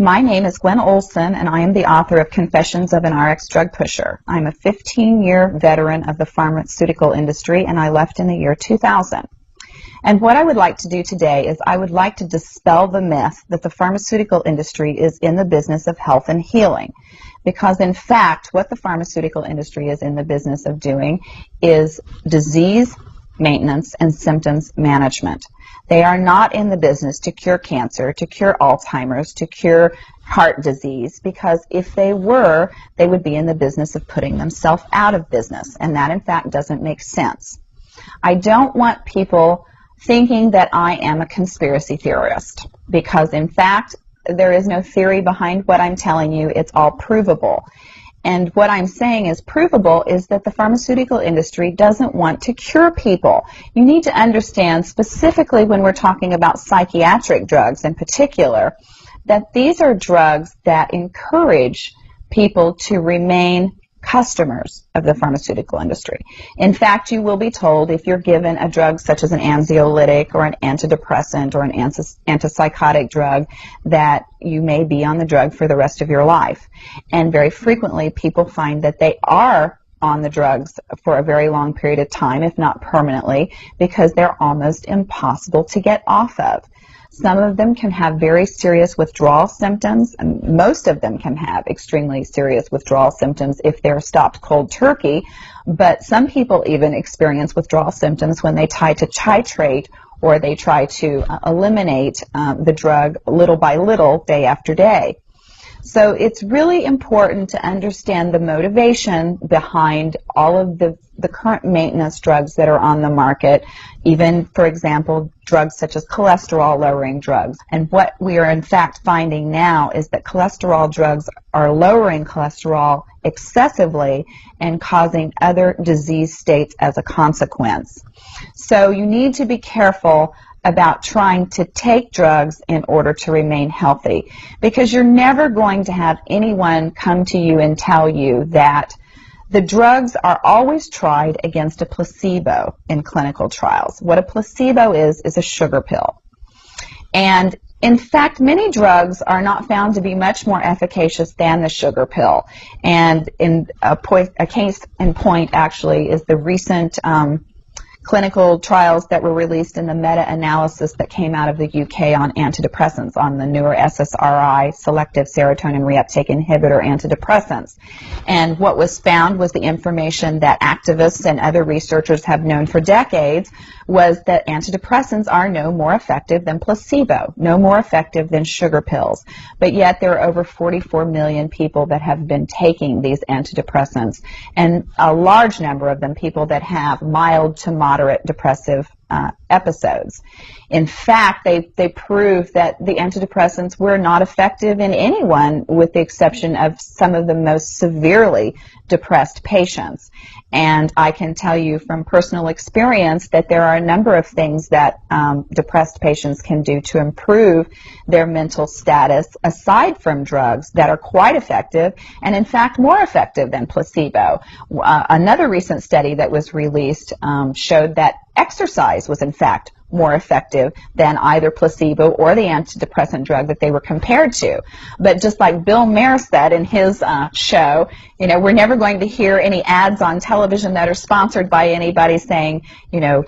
My name is Gwen Olson, and I am the author of Confessions of an RX Drug Pusher. I'm a 15-year veteran of the pharmaceutical industry, and I left in the year 2000. And what I would like to do today is I would like to dispel the myth that the pharmaceutical industry is in the business of health and healing. Because in fact, what the pharmaceutical industry is in the business of doing is disease maintenance and symptoms management. They are not in the business to cure cancer, to cure Alzheimer's, to cure heart disease, because if they were, they would be in the business of putting themselves out of business, and that in fact doesn't make sense. I don't want people thinking that I am a conspiracy theorist, because in fact there is no theory behind what I'm telling you. It's all provable. And what I'm saying is provable is that the pharmaceutical industry doesn't want to cure people. You need to understand, specifically when we're talking about psychiatric drugs in particular, that these are drugs that encourage people to remain customers of the pharmaceutical industry. In fact, you will be told if you're given a drug such as an anxiolytic or an antidepressant or an antipsychotic drug that you may be on the drug for the rest of your life. And very frequently people find that they are on the drugs for a very long period of time, if not permanently, because they're almost impossible to get off of. Some of them can have very serious withdrawal symptoms, and most of them can have extremely serious withdrawal symptoms if they're stopped cold turkey, but some people even experience withdrawal symptoms when they try to titrate or they try to eliminate the drug little by little, day after day. So it's really important to understand the motivation behind all of the current maintenance drugs that are on the market, even, for example, drugs such as cholesterol-lowering drugs. And what we are in fact finding now is that cholesterol drugs are lowering cholesterol excessively and causing other disease states as a consequence. So you need to be careful about trying to take drugs in order to remain healthy, because you're never going to have anyone come to you and tell you that the drugs are always tried against a placebo in clinical trials. What a placebo is a sugar pill. And in fact, many drugs are not found to be much more efficacious than the sugar pill. And in a case in point actually is the recent clinical trials that were released in the meta-analysis that came out of the UK on antidepressants, on the newer SSRI, selective serotonin reuptake inhibitor antidepressants. And what was found was the information that activists and other researchers have known for decades, was that antidepressants are no more effective than placebo, no more effective than sugar pills. But yet there are over 44 million people that have been taking these antidepressants, and a large number of them people that have mild to moderate depressive episodes. In fact, they proved that the antidepressants were not effective in anyone with the exception of some of the most severely depressed patients. And I can tell you from personal experience that there are a number of things that depressed patients can do to improve their mental status aside from drugs that are quite effective and in fact more effective than placebo. Another recent study that was released showed that exercise was in fact more effective than either placebo or the antidepressant drug that they were compared to. But just like Bill Maher said in his show, you know, we're never going to hear any ads on television that are sponsored by anybody saying, you know,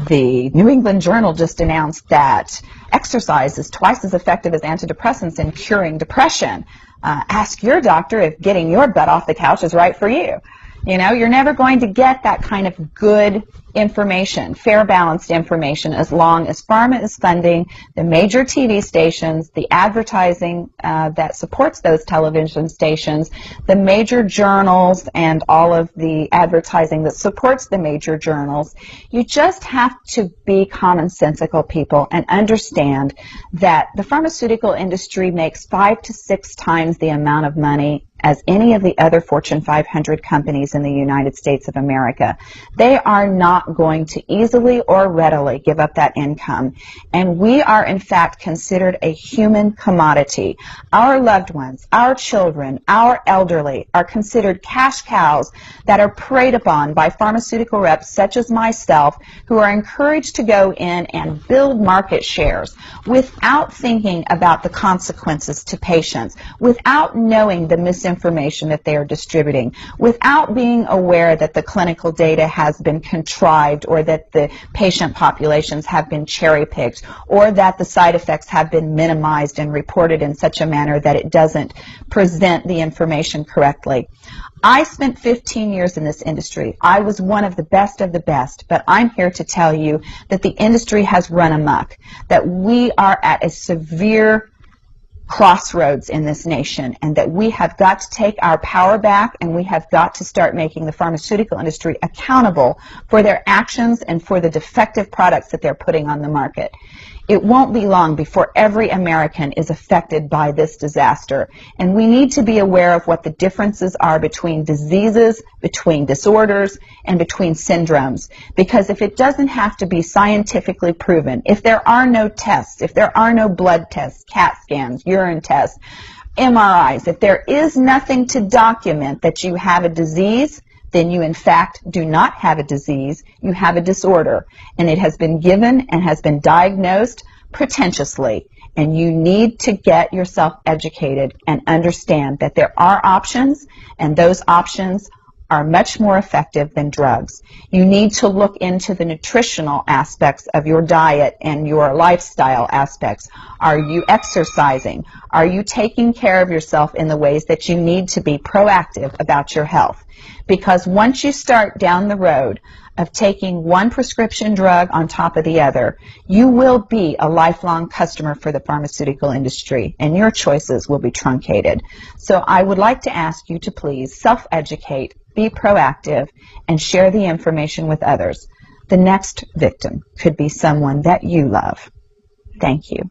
the New England Journal just announced that exercise is twice as effective as antidepressants in curing depression. Ask your doctor if getting your butt off the couch is right for you. You know, you're never going to get that kind of good information, fair, balanced information, as long as pharma is funding the major TV stations, the advertising that supports those television stations, the major journals, and all of the advertising that supports the major journals. You just have to be commonsensical people and understand that the pharmaceutical industry makes 5 to 6 times the amount of money as any of the other Fortune 500 companies in the United States of America. They are not going to easily or readily give up that income, and we are in fact considered a human commodity. Our loved ones, our children, our elderly are considered cash cows that are preyed upon by pharmaceutical reps such as myself, who are encouraged to go in and build market shares without thinking about the consequences to patients, without knowing the misinformation that they are distributing, without being aware that the clinical data has been contrived, or that the patient populations have been cherry-picked, or that the side effects have been minimized and reported in such a manner that it doesn't present the information correctly. I spent 15 years in this industry. I was one of the best, but I'm here to tell you that the industry has run amok, that we are at a severe crossroads in this nation, and that we have got to take our power back, and we have got to start making the pharmaceutical industry accountable for their actions and for the defective products that they're putting on the market. It won't be long before every American is affected by this disaster, and we need to be aware of what the differences are between diseases, between disorders, and between syndromes. Because if it doesn't have to be scientifically proven, if there are no tests, if there are no blood tests, CAT scans, urine tests, MRIs, if there is nothing to document that you have a disease, then you in fact do not have a disease, you have a disorder, and it has been given and has been diagnosed pretentiously, and you need to get yourself educated and understand that there are options, and those options are much more effective than drugs. You need to look into the nutritional aspects of your diet and your lifestyle aspects. Are you exercising? Are you taking care of yourself in the ways that you need to be proactive about your health? Because once you start down the road of taking one prescription drug on top of the other, you will be a lifelong customer for the pharmaceutical industry, and your choices will be truncated. So I would like to ask you to please self-educate, be proactive, and share the information with others. The next victim could be someone that you love. Thank you.